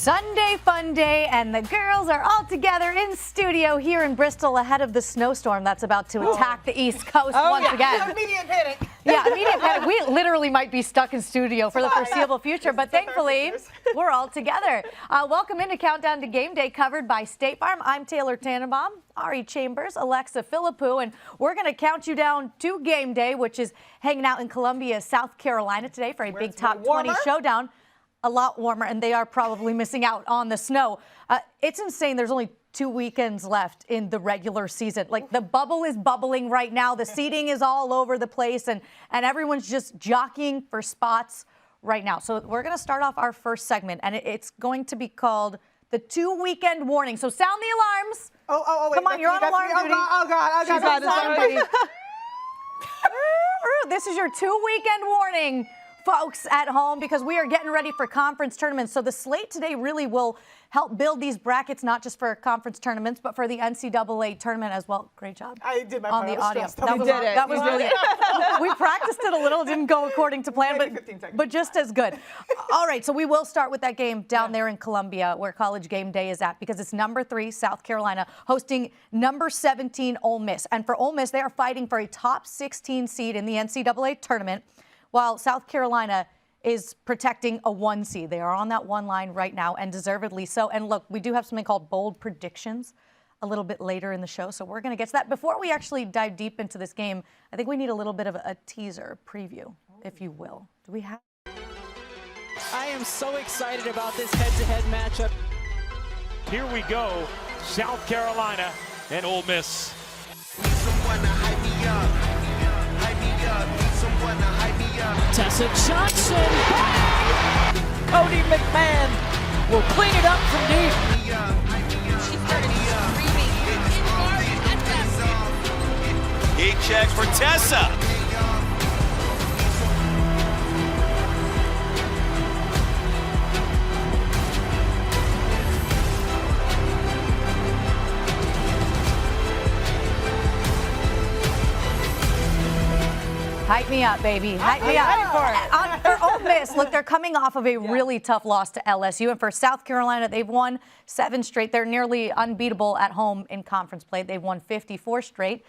Sunday fun day, and the girls are all together in studio here in Bristol ahead of the snowstorm that's about to attack the East Coast once again. Immediate panic. Yeah, immediate panic. We literally might be stuck in studio for the foreseeable future, but thankfully we're all together. Welcome into Countdown to Game Day, covered by State Farm. I'm Taylor Tannebaum, Ari Chambers, Alexa Philippou, and we're going to count you down to Game Day, which is hanging out in Columbia, South Carolina today for a big Top 20 showdown. A lot warmer, and they are probably missing out on the snow. It's insane. There's only 2 weekends left in the regular season. Like, the bubble is bubbling right now. The seating is all over the place, and everyone's just jockeying for spots right now. So we're going to start off our first segment, and it's going to be called the 2-weekend warning. So sound the alarms. Wait. Come on, you're on alarm duty. Oh, God. She's on alarm duty. This is your 2-weekend warning, folks at home, because we are getting ready for conference tournaments. So the slate today really will help build these brackets, not just for conference tournaments, but for the NCAA tournament as well. Great job. I did my on part. the audio. That was really we practiced it a little, didn't go according to plan, but just as good. All right, so we will start with that game down there in Columbia, where College Game Day is at, because it's number 3 South Carolina hosting number 17 Ole Miss. And for Ole Miss, they are fighting for a top 16 seed in the NCAA tournament, while South Carolina is protecting a 1 seed. They are on that 1 line right now, and deservedly so. And look, we do have something called bold predictions a little bit later in the show, so we're going to get to that. Before we actually dive deep into this game, I think we need a little bit of a teaser preview, if you will. Do we have? I am so excited about this head-to-head matchup. Here we go, South Carolina and Ole Miss. Tessa Johnson. Cody McMahon will clean it up from deep. She started screaming. He checks for Tessa. Hype me up, baby. Hype me up. For Ole Miss, look, they're coming off of a really tough loss to LSU. And for South Carolina, they've won 7 straight. They're nearly unbeatable at home in conference play. They've won 54 straight.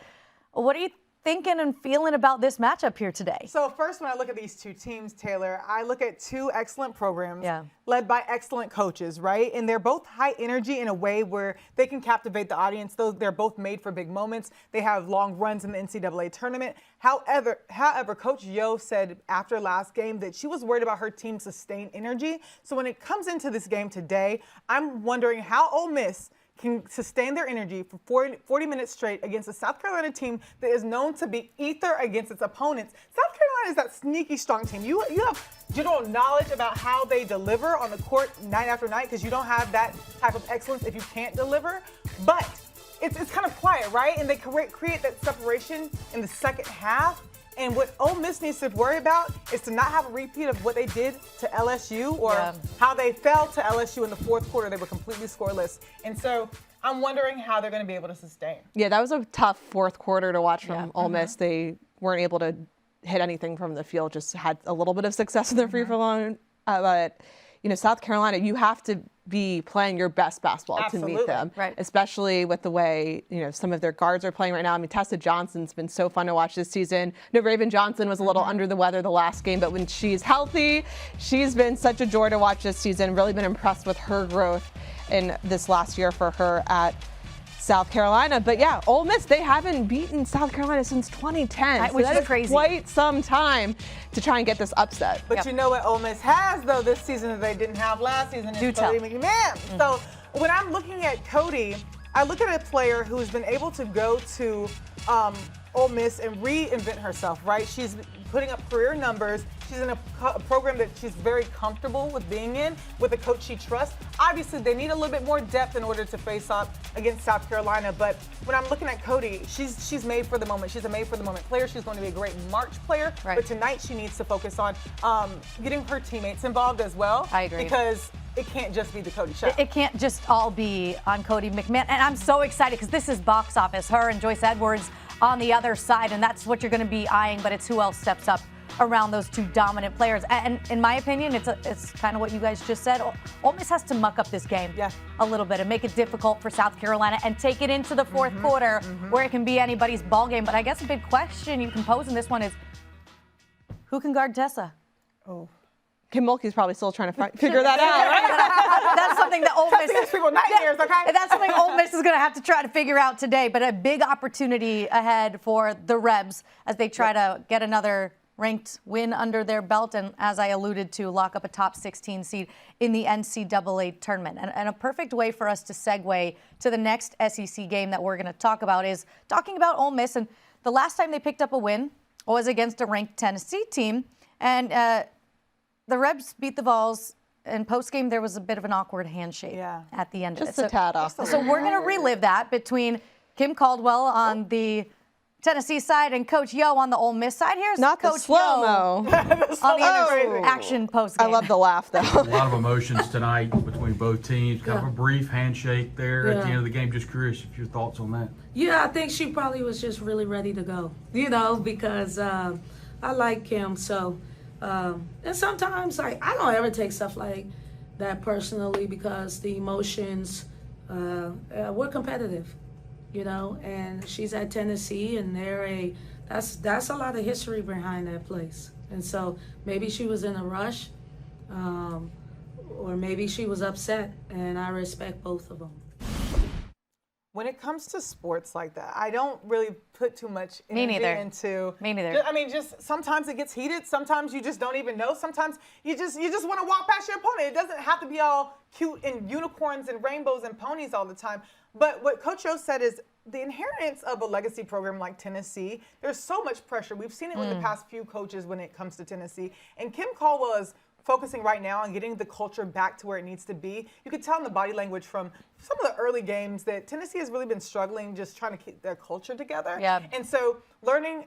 What are you thinking and feeling about this matchup here today? So first, when I look at these two teams, Taylor, I look at 2 excellent programs led by excellent coaches, right? And they're both high energy in a way where they can captivate the audience, though they're both made for big moments. They have long runs in the NCAA tournament. However, Coach Yo said after last game that she was worried about her team's sustained energy. So when it comes into this game today, I'm wondering how Ole Miss can sustain their energy for 40 minutes straight against a South Carolina team that is known to be ether against its opponents. South Carolina is that sneaky strong team. You have general knowledge about how they deliver on the court night after night, because you don't have that type of excellence if you can't deliver. But it's kind of quiet, right? And they create that separation in the second half. And what Ole Miss needs to worry about is to not have a repeat of what they did to LSU, or how they fell to LSU in the fourth quarter. They were completely scoreless. And so I'm wondering how they're going to be able to sustain. Yeah, that was a tough fourth quarter to watch from Ole Miss. They weren't able to hit anything from the field, just had a little bit of success in their free throw line. But, South Carolina, you have to be playing your best basketball to meet them, especially with the way, some of their guards are playing right now. I mean, Tessa Johnson's been so fun to watch this season. Raven Johnson was a little under the weather the last game, but when she's healthy, she's been such a joy to watch this season. Really been impressed with her growth in this last year for her at South Carolina. But yeah, Ole Miss, they haven't beaten South Carolina since 2010. Which so is crazy. Quite some time to try and get this upset. But you know what Ole Miss has, though, this season that they didn't have last season? Do is Cody McMahon. So when I'm looking at Cody, I look at a player who's been able to go to Ole Miss and reinvent herself, right? She's putting up career numbers. She's in a program that she's very comfortable with being in, with a coach she trusts. Obviously, they need a little bit more depth in order to face off against South Carolina. But when I'm looking at Cody, she's made for the moment. She's a made-for-the-moment player. She's going to be a great March player. But tonight, she needs to focus on getting her teammates involved as well. I agree. Because it can't just be the Cody show. It can't just all be on Cody McMahon. And I'm so excited because this is box office. Her and Joyce Edwards on the other side, and that's what you're going to be eyeing, but it's who else steps up around those two dominant players. And in my opinion, it's kind of what you guys just said. Ole Miss has to muck up this game a little bit and make it difficult for South Carolina and take it into the fourth quarter where it can be anybody's ball game. But I guess a big question you can pose in this one is, who can guard Tessa? Oh. Kim Mulkey's probably still trying to figure that out, right? That's something that Ole Miss gives people nightmares, okay? That's something Ole Miss is going to have to try to figure out today. But a big opportunity ahead for the Rebs as they try to get another ranked win under their belt, and as I alluded to, lock up a top 16 seed in the NCAA tournament. And a perfect way for us to segue to the next SEC game that we're going to talk about is talking about Ole Miss. And the last time they picked up a win was against a ranked Tennessee team, and the Rebs beat the Vols. In postgame, there was a bit of an awkward handshake at the end of it. Just a tad off. So we're going to relive that between Kim Caldwell on the Tennessee side and Coach Yo on the Ole Miss side. Here's Not Coach the slow-mo. on the action postgame. I love the laugh, though. A lot of emotions tonight between both teams. Kind of a brief handshake there at the end of the game. Just curious if your thoughts on that. Yeah, I think she probably was just really ready to go, you know, because I like Kim. So, and sometimes I don't ever take stuff like that personally because the emotions, we're competitive, you know, and she's at Tennessee and that's a lot of history behind that place. And so maybe she was in a rush, or maybe she was upset, and I respect both of them. When it comes to sports like that, I don't really put too much energy into. Me neither. I mean, just sometimes it gets heated. Sometimes you just don't even know. Sometimes you just want to walk past your opponent. It doesn't have to be all cute and unicorns and rainbows and ponies all the time. But what Coach O said is the inheritance of a legacy program like Tennessee. There's so much pressure. We've seen it with the past few coaches when it comes to Tennessee. And Kim Caldwell is focusing right now on getting the culture back to where it needs to be. You could tell in the body language from some of the early games that Tennessee has really been struggling just trying to keep their culture together. Yeah. And so learning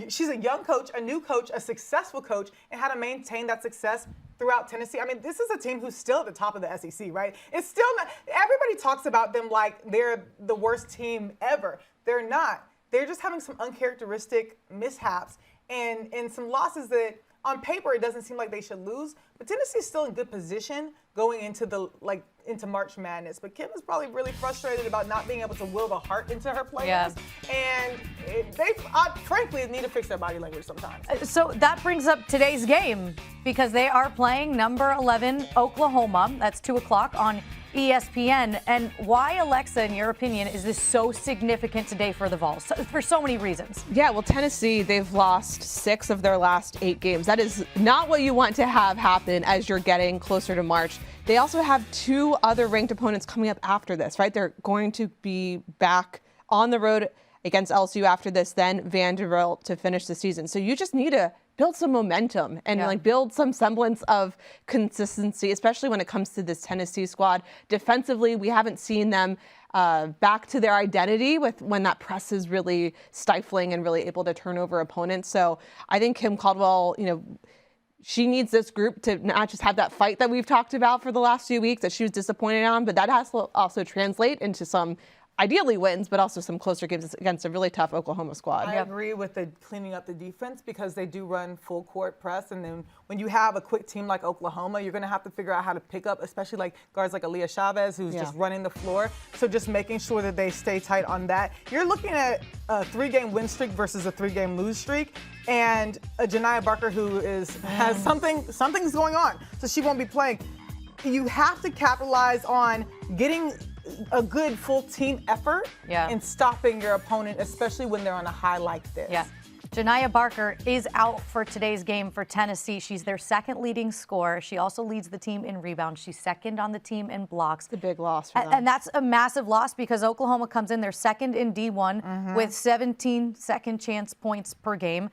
she's a young coach, a new coach, a successful coach, and how to maintain that success throughout Tennessee. I mean, this is a team who's still at the top of the SEC, right? It's still not, everybody talks about them like they're the worst team ever. They're not. They're just having some uncharacteristic mishaps and some losses that on paper, it doesn't seem like they should lose, but Tennessee's still in good position going into into March Madness. But Kim is probably really frustrated about not being able to will the heart into her players, and they frankly need to fix their body language sometimes. So that brings up today's game because they are playing number 11 Oklahoma. That's 2:00 on ESPN. And why, Alexa, in your opinion, is this so significant today for the Vols? For so many reasons. Yeah, well, Tennessee, they've lost 6 of their last 8 games. That is not what you want to have happen as you're getting closer to March. They also have 2 other ranked opponents coming up after this, right? They're going to be back on the road against LSU after this, then Vanderbilt to finish the season. So you just need to build some momentum and build some semblance of consistency, especially when it comes to this Tennessee squad. Defensively, we haven't seen them back to their identity with when that press is really stifling and really able to turn over opponents. So I think Kim Caldwell, she needs this group to not just have that fight that we've talked about for the last few weeks that she was disappointed on, but that has to also translate into some ideally wins, but also some closer games against a really tough Oklahoma squad. I agree with the cleaning up the defense because they do run full court press. And then when you have a quick team like Oklahoma, you're going to have to figure out how to pick up, especially like guards like Ari Chambers, who's just running the floor. So just making sure that they stay tight on that. You're looking at a 3-game win streak versus a 3-game lose streak. And a Janiah Barker who has something's going on. So she won't be playing. You have to capitalize on getting a good full team effort and stopping your opponent, especially when they're on a high like this. Yeah. Janiah Barker is out for today's game for Tennessee. She's their second leading scorer. She also leads the team in rebounds. She's second on the team in blocks. It's a big loss for them. And that's a massive loss because Oklahoma comes in, they're second in D1 with 17 second chance points per game.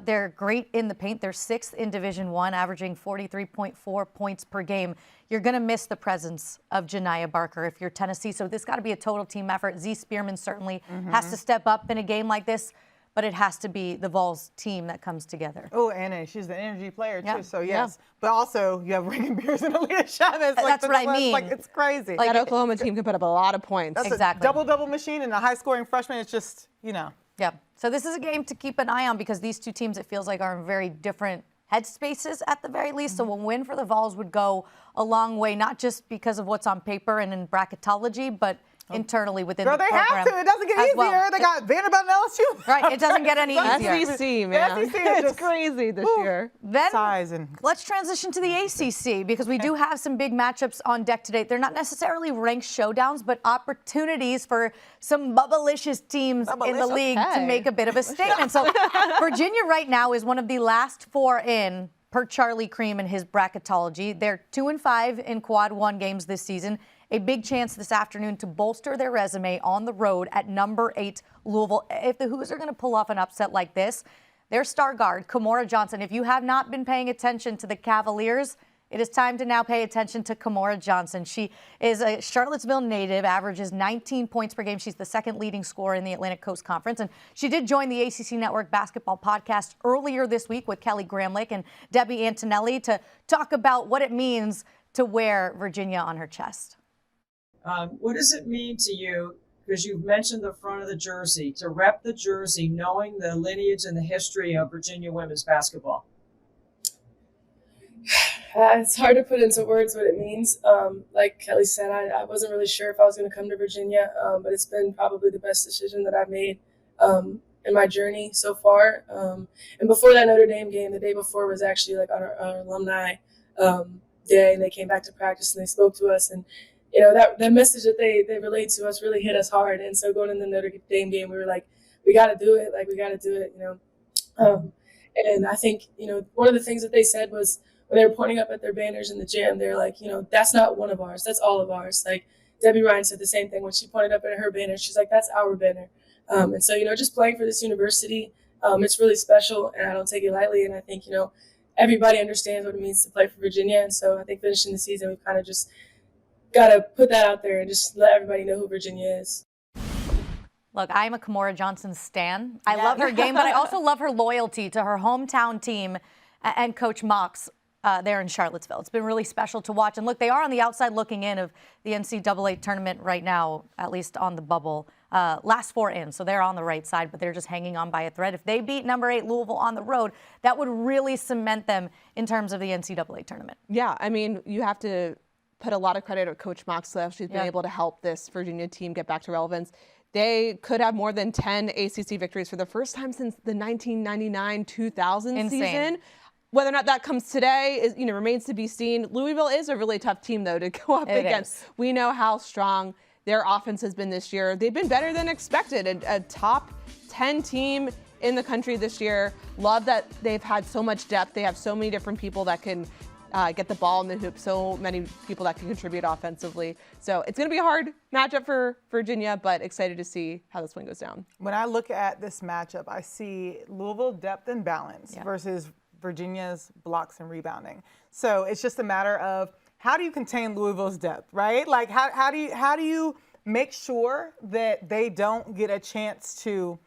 They're great in the paint. They're 6th in Division I, averaging 43.4 points per game. You're going to miss the presence of Janiah Barker if you're Tennessee. So this got to be a total team effort. Z Spearman certainly has to step up in a game like this, but it has to be the Vols team that comes together. Oh, and she's the energy player too, so yes. But also, you have Reagan Beers and Aaliyah Chavez. That's what I mean. Like, it's crazy. That Oklahoma team can put up a lot of points. That's a double-double machine and a high-scoring freshman. It's just, Yeah. So this is a game to keep an eye on because these two teams, it feels like, are in very different headspaces at the very least. So a win for the Vols would go a long way, not just because of what's on paper and in bracketology, but internally within the program. They have to. It doesn't get easier. Well. They got Vanderbilt and LSU. Right. It doesn't get any easier. SEC, man. SEC It's crazy this year. Then Size and let's transition to the ACC because we do have some big matchups on deck today. They're not necessarily ranked showdowns, but opportunities for some bubblicious teams in the league to make a bit of a statement. So Virginia right now is one of the last 4 in per Charlie Cream and his bracketology. They're 2-5 in quad 1 games this season. A big chance this afternoon to bolster their resume on the road at number 8 Louisville. If the Hoos are going to pull off an upset like this, their star guard, Kimora Johnson. If you have not been paying attention to the Cavaliers, it is time to now pay attention to Kimora Johnson. She is a Charlottesville native, averages 19 points per game. She's the second leading scorer in the Atlantic Coast Conference. And she did join the ACC Network basketball podcast earlier this week with Kelly Gramlich and Debbie Antonelli to talk about what it means to wear Virginia on her chest. What does it mean to you, because you've mentioned the front of the jersey, to rep the jersey knowing the lineage and the history of Virginia women's basketball? It's hard to put into words what it means. Like Kelly said, I wasn't really sure if I was going to come to Virginia, but it's been probably the best decision that I've made in my journey so far. And before that Notre Dame game, the day before was actually like our alumni day, and they came back to practice and they spoke to us, and you know, that message that they relayed to us really hit us hard. And so going in the Notre Dame game, we were like, we got to do it. Like, we got to do it, you know. And I think, you know, one of the things that they said was when they were pointing up at their banners in the gym, they're like, you know, that's not one of ours. That's all of ours. Like, Debbie Ryan said the same thing when she pointed up at her banner. She's like, that's our banner. And so, you know, just playing for this university, it's really special, and I don't take it lightly. And I think, you know, everybody understands what it means to play for Virginia. And so I think finishing the season, we've kind of just got to put that out there and just let everybody know who Virginia is. Look, I'm a Kimora Johnson stan. I love her game, but I also love her loyalty to her hometown team and Coach Mox there in Charlottesville. It's been really special to watch. And look, they are on the outside looking in of the NCAA tournament right now, at least on the bubble. Last 4 in, so they're on the right side, but they're just hanging on by a thread. If they beat number 8 Louisville on the road, that would really cement them in terms of the NCAA tournament. Yeah, I mean, you have to put a lot of credit to Coach Moxley. She's been able to help this Virginia team get back to relevance. They could have more than 10 ACC victories for the first time since the 1999-2000 season. Whether or not that comes today is, you know, remains to be seen. Louisville is a really tough team, though, to go up against. We know how strong their offense has been this year. They've been better than expected. A top 10 team in the country this year. Love that they've had so much depth. They have so many different people that can get the ball in the hoop, so many people that can contribute offensively. So it's going to be a hard matchup for Virginia, but excited to see how this one goes down. When I look at this matchup, I see Louisville depth and balance versus Virginia's blocks and rebounding. So it's just a matter of how do you contain Louisville's depth, right? Like how do you make sure that they don't get a chance to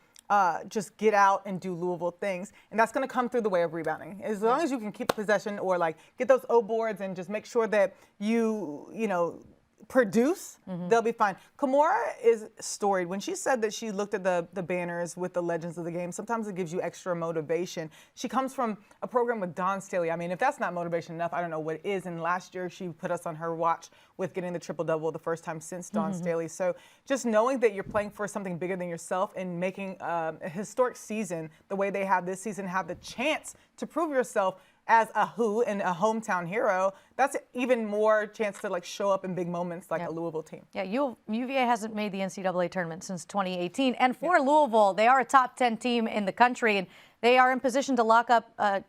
just get out and do Louisville things, and that's going to come through the way of rebounding. As long as you can keep possession or like get those O boards and just make sure that you know, produce, they'll be fine. Kimora is storied. When she said that she looked at the banners with the legends of the game, sometimes it gives you extra motivation. She comes from a program with Dawn Staley. I mean, if that's not motivation enough, I don't know what is. And last year, she put us on her watch with getting the triple-double the first time since Dawn Staley. So just knowing that you're playing for something bigger than yourself and making a historic season the way they have this season, have the chance to prove yourself as a who and a hometown hero, that's even more chance to like show up in big moments like a Louisville team. Yeah, UVA hasn't made the NCAA tournament since 2018. And for Louisville, they are a top 10 team in the country, and they are in position to lock up a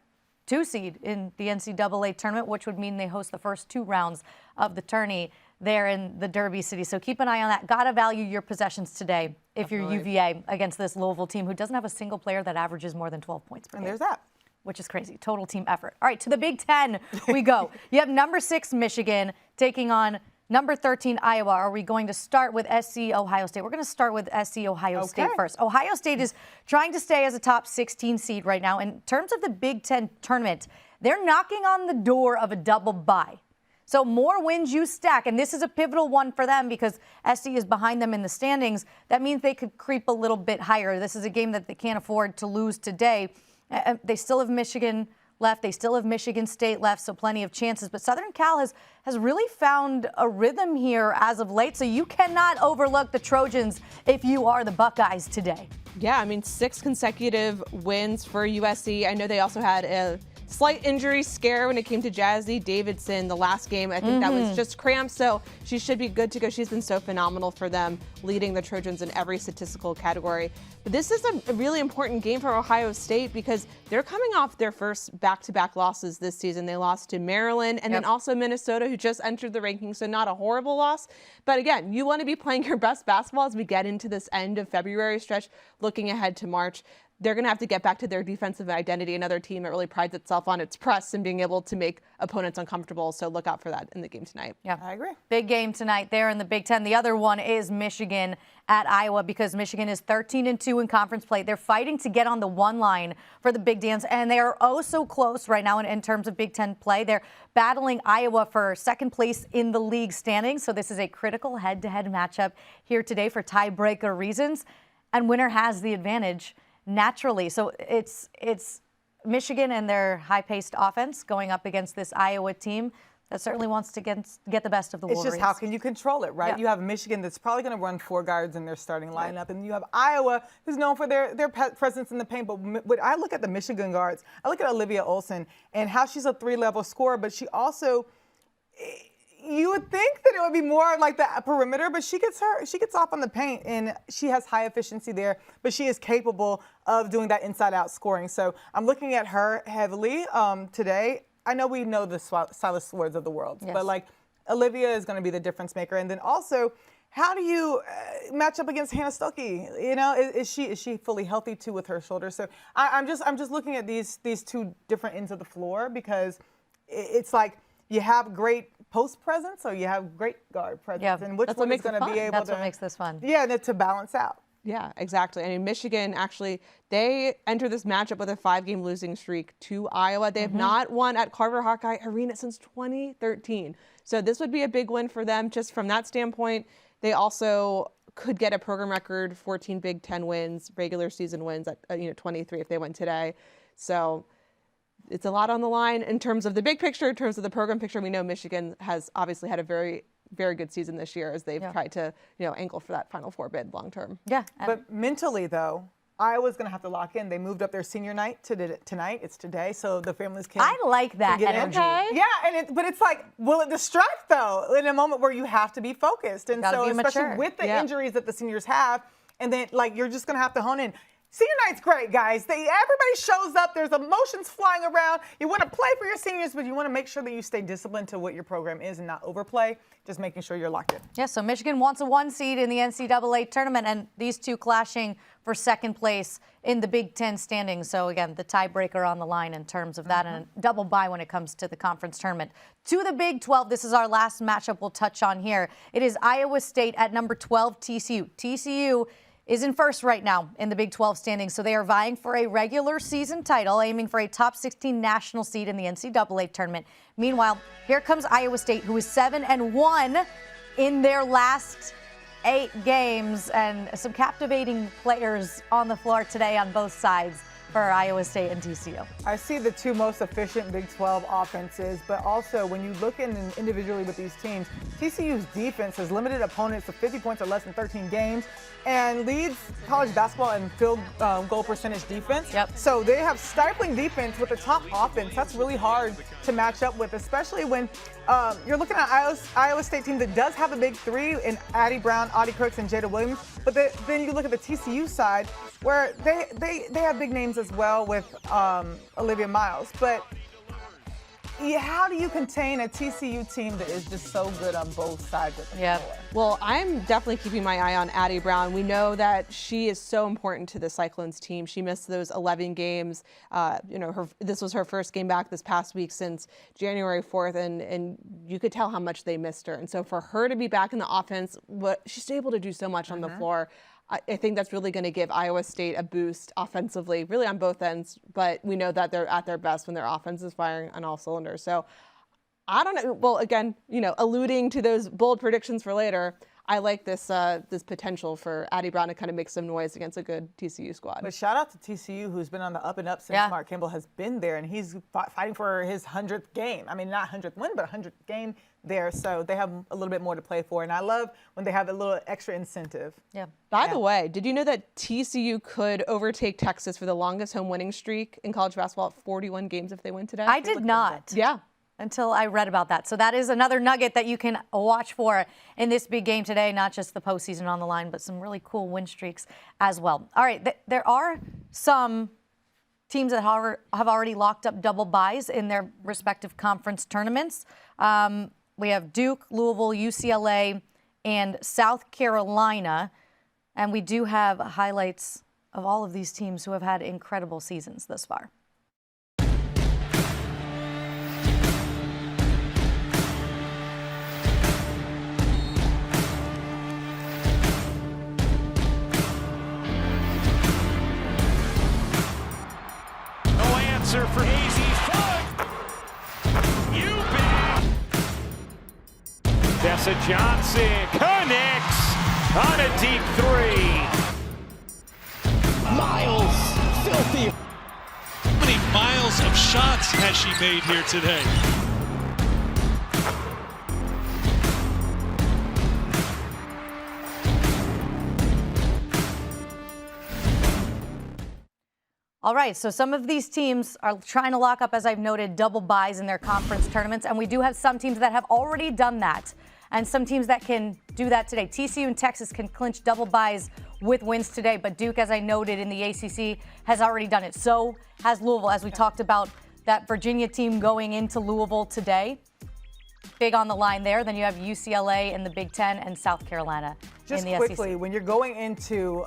2 seed in the NCAA tournament, which would mean they host the first 2 rounds of the tourney there in the Derby City. So keep an eye on that. Gotta value your possessions today if you're UVA against this Louisville team who doesn't have a single player that averages more than 12 points per game. And there's that. Which is crazy. Total team effort. All right, to the Big Ten we go. You have number 6 Michigan taking on number 13 Iowa. Are we going to start with SC Ohio State? We're going to start with SC Ohio State first. Ohio State is trying to stay as a top 16 seed right now. In terms of the Big Ten tournament, they're knocking on the door of a double bye. So more wins you stack, and this is a pivotal one for them because SC is behind them in the standings. That means they could creep a little bit higher. This is a game that they can't afford to lose today. They still have Michigan left. They still have Michigan State left, so plenty of chances. But Southern Cal has really found a rhythm here as of late, so you cannot overlook the Trojans if you are the Buckeyes today. Yeah, I mean, 6 consecutive wins for USC. I know they also had a slight injury scare when it came to Jazzy Davidson the last game. I think that was just cramps, so she should be good to go. She's been so phenomenal for them, leading the Trojans in every statistical category. But this is a really important game for Ohio State because they're coming off their first back-to-back losses this season. They lost to Maryland and then also Minnesota, who just entered the rankings, so not a horrible loss. But again, you want to be playing your best basketball as we get into this end of February stretch, looking ahead to March. They're going to have to get back to their defensive identity, another team that really prides itself on its press and being able to make opponents uncomfortable. So look out for that in the game tonight. Yeah, I agree. Big game tonight there in the Big Ten. The other one is Michigan at Iowa because Michigan is 13-2 in conference play. They're fighting to get on the 1 line for the Big Dance, and they are oh so close right now in terms of Big Ten play. They're battling Iowa for second place in the league standings. So this is a critical head-to-head matchup here today for tiebreaker reasons, and winner has the advantage naturally. So it's Michigan and their high-paced offense going up against this Iowa team that certainly wants to get the best of the Wolverines. It's just how can you control it, right? Yeah. You have Michigan that's probably going to run 4 guards in their starting lineup, and you have Iowa who's known for their presence in the paint. But when I look at the Michigan guards, I look at Olivia Olson and how she's a 3-level scorer, but she also, you would think that it would be more like the perimeter, but she gets off on the paint, and she has high efficiency there, but she is capable of doing that inside-out scoring. So I'm looking at her heavily today. I know we know the Silas Swords of the world, but like Olivia is going to be the difference maker. And then also, how do you match up against Hannah Stuckey? You know, is she fully healthy too with her shoulder? So I'm just looking at these 2 different ends of the floor because it's like you have great post presence or you have great guard presence, and which one is going to be able That's what makes this fun. Yeah, to balance out. Yeah, exactly. I mean, Michigan, actually, they enter this matchup with a 5-game losing streak to Iowa. They have not won at Carver Hawkeye Arena since 2013. So this would be a big win for them just from that standpoint. They also could get a program record 14 Big Ten wins, regular season wins at 23 if they win today. So it's a lot on the line in terms of the big picture, in terms of the program picture. We know Michigan has obviously had a very good season this year as they've tried to, angle for that Final Four bid long term. Yeah. But mentally, though, Iowa's going to have to lock in. They moved up their senior night to tonight. It's today, so the families can. I like that get energy. Yeah, but it's like, will it distract though? In a moment where you have to be focused, and so especially with the injuries that the seniors have, and then like you're just going to have to hone in. Senior night's great, guys. Everybody shows up. There's emotions flying around. You want to play for your seniors, but you want to make sure that you stay disciplined to what your program is and not overplay, just making sure you're locked in. Yeah, so Michigan wants a 1 seed in the NCAA tournament, and these 2 clashing for second place in the Big Ten standings. So, again, the tiebreaker on the line in terms of that, and a double bye when it comes to the conference tournament. To the Big 12, this is our last matchup we'll touch on here. It is Iowa State at number 12, TCU. TCU is in first right now in the Big 12 standings, so they are vying for a regular season title, aiming for a top 16 national seed in the NCAA tournament. Meanwhile, here comes Iowa State, who is 7-1 in their last 8 games, and some captivating players on the floor today on both sides for Iowa State and TCU. I see the 2 most efficient Big 12 offenses, but also when you look in individually with these teams, TCU's defense has limited opponents to 50 points or less in 13 games and leads college basketball in field goal percentage defense. So they have stifling defense with the top offense. That's really hard to match up with, especially when you're looking at Iowa State team that does have a big 3 in Addie Brown, Audie Crooks, and Jada Williams. But then you look at the TCU side where they have big names as well with Olivia Miles. But how do you contain a TCU team that is just so good on both sides of the floor? Well, I'm definitely keeping my eye on Addie Brown. We know that she is so important to the Cyclones team. She missed those 11 games. This was her first game back this past week since January 4th, and you could tell how much they missed her. And so for her to be back in the offense, she's able to do so much on the floor. I think that's really going to give Iowa State a boost offensively, really on both ends. But we know that they're at their best when their offense is firing on all cylinders. So I don't know. Well, again, alluding to those bold predictions for later, I like this this potential for Addie Brown to kind of make some noise against a good TCU squad. But shout out to TCU, who's been on the up and up since Mark Kimball has been there, and he's fighting for his 100th game. I mean, not 100th win, but 100th game there. So they have a little bit more to play for, and I love when they have a little extra incentive. Yeah. By the way, did you know that TCU could overtake Texas for the longest home winning streak in college basketball at 41 games if they win today? I did not. Yeah. Until I read about that. So that is another nugget that you can watch for in this big game today, not just the postseason on the line, but some really cool win streaks as well. All right, there are some teams that have already locked up double byes in their respective conference tournaments. We have Duke, Louisville, UCLA, and South Carolina. And we do have highlights of all of these teams who have had incredible seasons thus far. For easy fun. You bet. Tessa Johnson connects on a deep three. Miles, filthy. How many miles of shots has she made here today? All right, so some of these teams are trying to lock up, as I've noted, double byes in their conference tournaments, and we do have some teams that have already done that, and some teams that can do that today. TCU and Texas can clinch double byes with wins today, but Duke, as I noted in the ACC, has already done it. So has Louisville, as we talked about that Virginia team going into Louisville today. Big on the line there. Then you have UCLA in the Big Ten and South Carolina Just in the quickly, SEC. when you're going into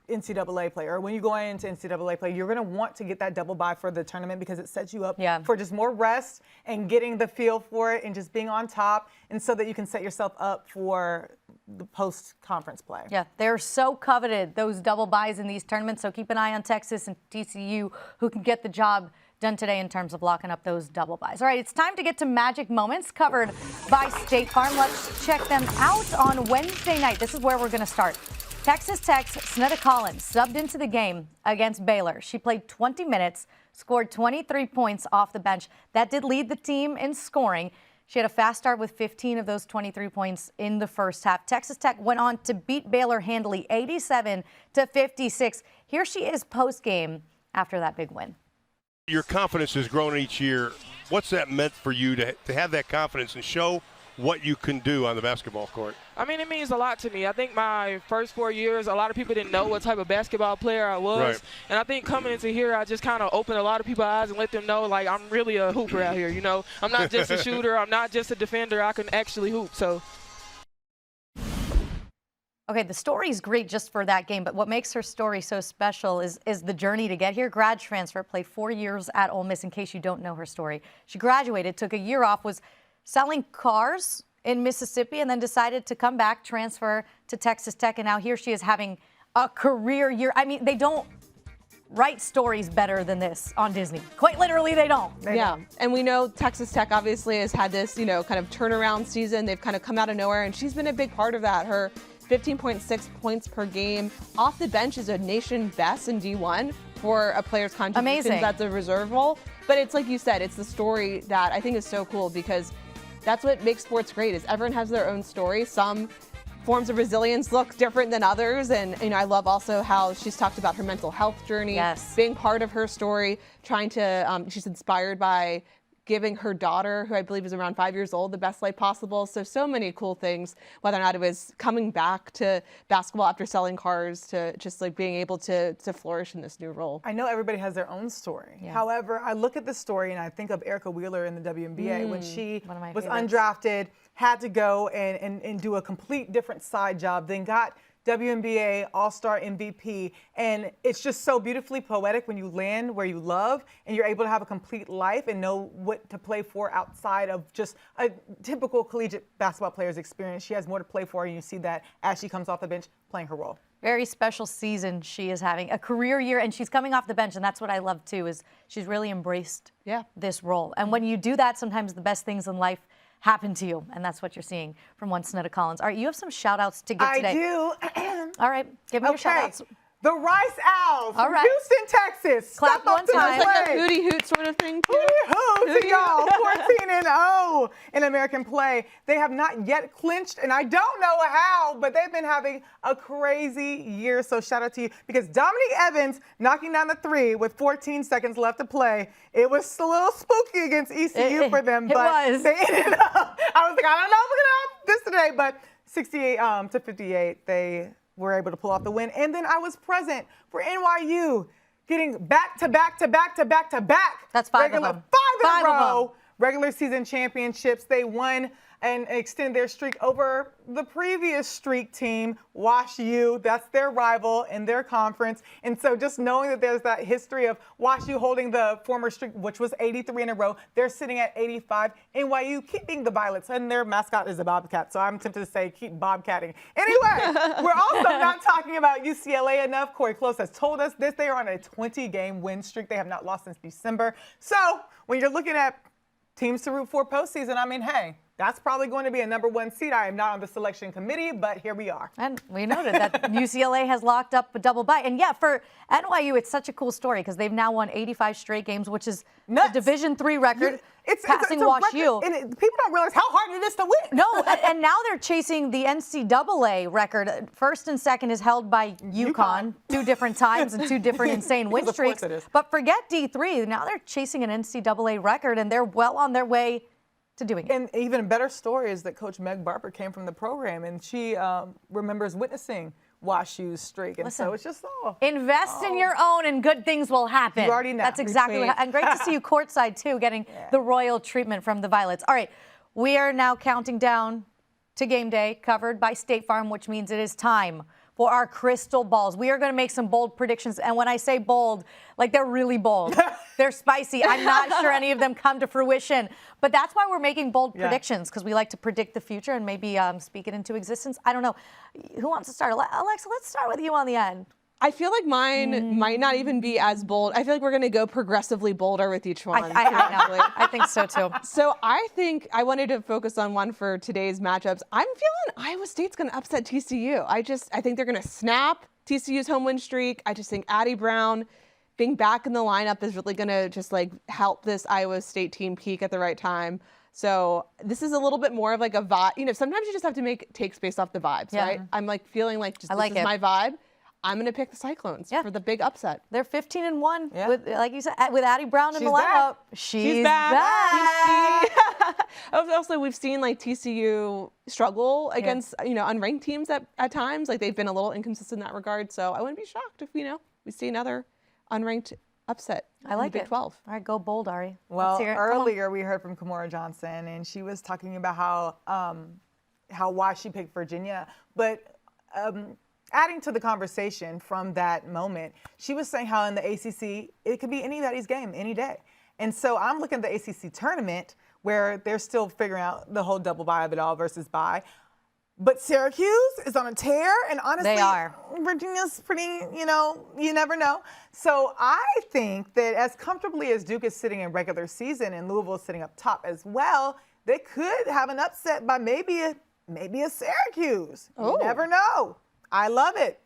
NCAA play, or when you go into NCAA play, you're going to want to get that double bye for the tournament because it sets you up for just more rest and getting the feel for it and just being on top, and so that you can set yourself up for the post-conference play. Yeah, they're so coveted, those double byes in these tournaments, so keep an eye on Texas and TCU who can get the job done today in terms of locking up those double byes. All right, it's time to get to Magic Moments covered by State Farm. Let's check them out on Wednesday night. This is where we're going to start. Texas Tech's Snetta Collins subbed into the game against Baylor. She played 20 minutes, scored 23 points off the bench. That did lead the team in scoring. She had a fast start with 15 of those 23 points in the first half. Texas Tech went on to beat Baylor handily 87-56. Here she is post-game after that big win. Your confidence has grown each year. What's that meant for you to have that confidence and show what you can do on the basketball court? I mean, it means a lot to me. I think my first 4 years, a lot of people didn't know what type of basketball player I was. Right. And I think coming into here, I just kind of opened a lot of people's eyes and let them know, like, I'm really a hooper out here, I'm not just a shooter. I'm not just a defender. I can actually hoop, so. Okay, the story's great just for that game, but what makes her story so special is the journey to get here. Grad transfer, played 4 years at Ole Miss, in case you don't know her story. She graduated, took a year off, was selling cars in Mississippi, and then decided to come back, transfer to Texas Tech, and now here she is having a career year. I mean, they don't write stories better than this on Disney. Quite literally, they don't. Yeah, and we know Texas Tech obviously has had this, kind of turnaround season. They've kind of come out of nowhere, and she's been a big part of that. Her 15.6 points per game off the bench is a nation best in D1 for a player's contributions. Amazing. That's a reserve role. But it's like you said, it's the story that I think is so cool because that's what makes sports great is everyone has their own story. Some forms of resilience look different than others. And, I love also how she's talked about her mental health journey, being part of her story, trying to, she's inspired by giving her daughter, who I believe is around 5 years old, the best life possible. So many cool things, whether or not it was coming back to basketball after selling cars to just like being able to flourish in this new role. I know everybody has their own story. Yeah. However, I look at the story and I think of Erica Wheeler in the WNBA when she was undrafted, had to go and do a complete different side job, then got WNBA All-Star MVP, and it's just so beautifully poetic when you land where you love and you're able to have a complete life and know what to play for outside of just a typical collegiate basketball player's experience. She has more to play for, and you see that as she comes off the bench playing her role. Very special season she is having, a career year, and she's coming off the bench, and that's what I love too, is she's really embraced this role. And when you do that, sometimes the best things in life happen to you, and that's what you're seeing from one Snetta Collins. All right, you have some shout-outs to give today. I do. All right, give me your shout-outs. The Rice Owls All from right. Houston, Texas. Clap Step up one to the time. It's like a plate. hootie hoot sort of thing. Hootie hoot to y'all. 14-0 in American play. They have not yet clinched, and I don't know how, but they've been having a crazy year. So shout out to you, because Dominique Evans knocking down the 3 with 14 seconds left to play. It was a little spooky against ECU for them, but they ended up. I was like, I don't know if we're gonna have this today, but 68 to 58, they were able to pull off the win. And then I was present for NYU getting back to back. That's 5 of them. 5 in a row. Regular season championships. They won and extend their streak over the previous streak team, Wash U. That's their rival in their conference. And so just knowing that there's that history of Wash U holding the former streak, which was 83 in a row, they're sitting at 85. NYU keeping the Violets, and their mascot is a Bobcat. So I'm tempted to say keep Bobcatting. Anyway, we're also not talking about UCLA enough. Corey Close has told us this. They are on a 20-game win streak. They have not lost since December. So when you're looking at teams to root for postseason, I mean, hey, that's probably going to be a #1 seed. I am not on the selection committee, but here we are. And we noted that UCLA has locked up a double bye. And yeah, for NYU, it's such a cool story because they've now won 85 straight games, which is a Division III record, passing Wash U. And people don't realize how hard it is to win. No, and now they're chasing the NCAA record. First and second is held by UConn, 2 different times and 2 different insane win streaks. But forget D3. Now they're chasing an NCAA record, and they're well on their way to doing it. And even a better story is that Coach Meg Barber came from the program, and she remembers witnessing Wash U's streak. And so it's just invest in your own, and good things will happen. You already know. That's exactly what. And great to see you courtside too, getting the royal treatment from the Violets. All right, we are now counting down to game day, covered by State Farm, which means it is time for our crystal balls. We are going to make some bold predictions. And when I say bold, like they're really bold. They're spicy. I'm not sure any of them come to fruition. But that's why we're making bold predictions, because we like to predict the future and maybe speak it into existence. I don't know. Who wants to start? Alexa, let's start with you on the end. I feel like mine might not even be as bold. I feel like we're going to go progressively bolder with each one. I think so too. So I think I wanted to focus on one for today's matchups. I'm feeling Iowa State's going to upset TCU. I think they're going to snap TCU's home win streak. I just think Addie Brown being back in the lineup is really going to just like help this Iowa State team peak at the right time. So this is a little bit more of like a vibe. You know, sometimes you just have to make takes based off the vibes, right? I'm like feeling like this is my vibe. I'm going to pick the Cyclones for the big upset. They're 15-1, with, like you said, with Addie Brown in the lineup. She's back. Also, we've seen like TCU struggle against unranked teams at times. Like they've been a little inconsistent in that regard. So I wouldn't be shocked if we see another unranked upset. I like in Big 12. All right, go bold, Ari. Well, earlier we heard from Kimora Johnson, and she was talking about why she picked Virginia, but. Adding to the conversation from that moment, she was saying how in the ACC, it could be anybody's game any day. And so I'm looking at the ACC tournament where they're still figuring out the whole double bye of it all versus bye. But Syracuse is on a tear, and honestly, Virginia's pretty, you never know. So I think that as comfortably as Duke is sitting in regular season and Louisville is sitting up top as well, they could have an upset by maybe a Syracuse. You never know. I love it.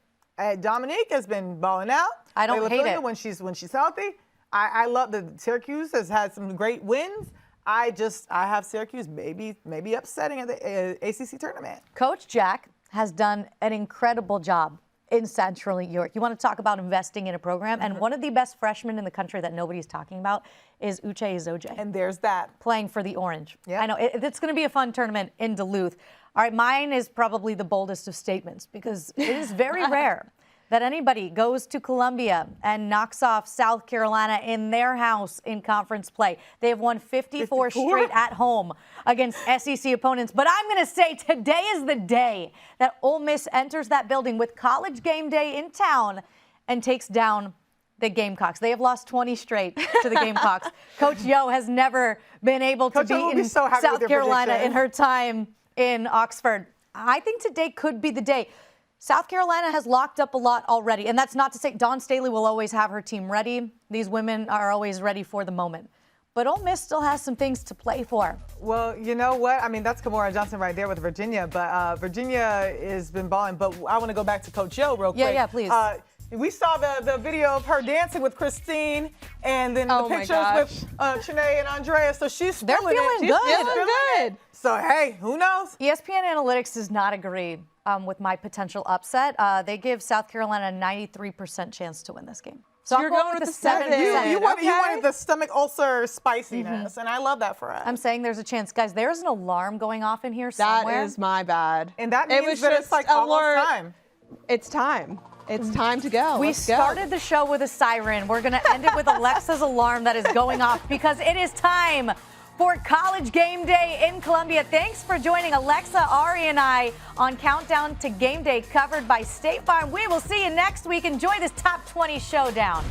Dominique has been balling out. I don't hate it when she's healthy. I love that Syracuse has had some great wins. I have Syracuse maybe upsetting at the ACC tournament. Coach Jack has done an incredible job in Central New York. You want to talk about investing in a program, and one of the best freshmen in the country that nobody's talking about is Uche Izoje. And there's that. Playing for the Orange. I know, it's going to be a fun tournament in Duluth. All right, mine is probably the boldest of statements because it is very rare that anybody goes to Columbia and knocks off South Carolina in their house in conference play. They have won 54 straight at home against SEC opponents. But I'm going to say today is the day that Ole Miss enters that building with College Game Day in town and takes down the Gamecocks. They have lost 20 straight to the Gamecocks. Coach Yo has never been able to beat in South Carolina in her time in Oxford. I think today could be the day. South Carolina has locked up a lot already. And that's not to say Dawn Staley will always have her team ready. These women are always ready for the moment. But Ole Miss still has some things to play for. Well, you know what? I mean, that's Kamora Johnson right there with Virginia. But Virginia has been balling. But I want to go back to Coach Joe real quick. Yeah, please. We saw the video of her dancing with Christine, and then the pictures with Chanae and Andrea. So she's They're feeling good. She's feeling good. So, hey, who knows? ESPN Analytics does not agree with my potential upset. They give South Carolina a 93% chance to win this game. So you're going with the 7. You wanted the stomach ulcer spiciness, and I love that for us. I'm saying there's a chance. Guys, there's an alarm going off in here somewhere. That is my bad. And that means that it's like almost time. It's time. It's time to go. We started the show with a siren. We're going to end it with Alexa's alarm that is going off because it is time for College Game Day in Columbia. Thanks for joining Alexa, Ari, and I on Countdown to Game Day, covered by State Farm. We will see you next week. Enjoy this Top 20 Showdown.